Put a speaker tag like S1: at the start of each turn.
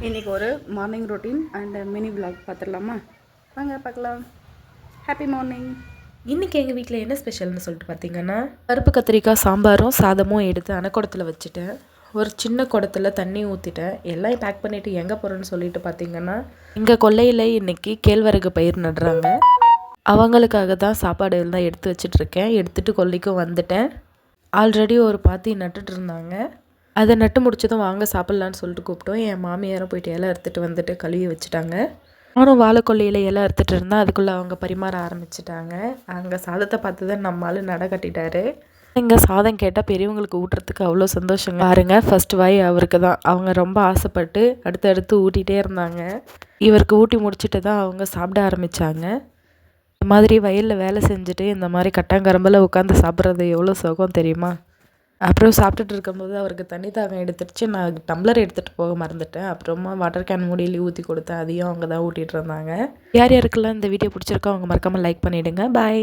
S1: இன்றைக்கி ஒரு morning routine and mini vlog பார்த்துடலாமா? வாங்க பார்க்கலாம். Happy morning.
S2: இன்றைக்கி எங்கள் வீட்டில் என்ன ஸ்பெஷல்னு சொல்லிட்டு பார்த்தீங்கன்னா, பருப்பு கத்திரிக்காய் சாம்பாரும் சாதமும் எடுத்து அணைக்குடத்தில் வச்சுட்டேன். ஒரு சின்ன குடத்தில் தண்ணி ஊற்றிட்டேன். எல்லாம் பேக் பண்ணிவிட்டு எங்கே போகிறேன்னு சொல்லிட்டு பார்த்தீங்கன்னா, எங்கள் கொல்லையில் இன்றைக்கி கேழ்வரகு பயிர் நடுறாங்க. அவங்களுக்காக தான் சாப்பாடு எல்லாம் எடுத்து வச்சிட்ருக்கேன். எடுத்துகிட்டு கொல்லைக்கும் வந்துட்டேன். ஆல்ரெடி ஒரு பாத்தி நட்டுட்டு இருந்தாங்க. அதை நட்டு முடிச்சதும் வாங்க சாப்பிட்லான்னு சொல்லிட்டு கூப்பிட்டோம். என் மாமியாரும் போயிட்டு இலை அறுத்துட்டு வந்துட்டு கழுவி வச்சுட்டாங்க. நானும் வாழைக்கொல்லையில் இலை அறுத்துட்டு இருந்தேன். அதுக்குள்ளே அவங்க பரிமாற ஆரம்பிச்சிட்டாங்க. அங்கே சாதத்தை பார்த்து தான் நம்மளால நட கட்டிட்டாரு. இங்கே சாதம் கேட்டால் பெரியவங்களுக்கு ஊட்டுறதுக்கு அவ்வளோ சந்தோஷங்க. பாருங்க, ஃபர்ஸ்ட் வாய் அவருக்கு தான். அவங்க ரொம்ப ஆசைப்பட்டு அடுத்து ஊட்டிகிட்டே இருந்தாங்க. இவருக்கு ஊட்டி முடிச்சுட்டு தான் அவங்க சாப்பிட ஆரம்பித்தாங்க. இந்த மாதிரி வயலில் வேலை செஞ்சுட்டு இந்த மாதிரி கட்டாங்கரம்பில் உட்காந்து சாப்பிட்றது எவ்வளோ சுகம் தெரியுமா? அப்புறம் சாப்பிட்டுட்டு இருக்கும்போது அவருக்கு தண்ணி தாகம் எடுத்துருச்சு. நான் டம்ளர் எடுத்துகிட்டு போக மறந்துட்டேன். அப்புறமா வாட்டர் கேன் மூடியிலே ஊற்றி கொடுத்தேன். அதையும் அவங்க தான் ஊட்டிகிட்டு இருந்தாங்க. யார் யாருக்கெல்லாம் இந்த வீடியோ பிடிச்சிருக்கோ அவங்க மறக்காமல் லைக் பண்ணிவிடுங்க. பாய்.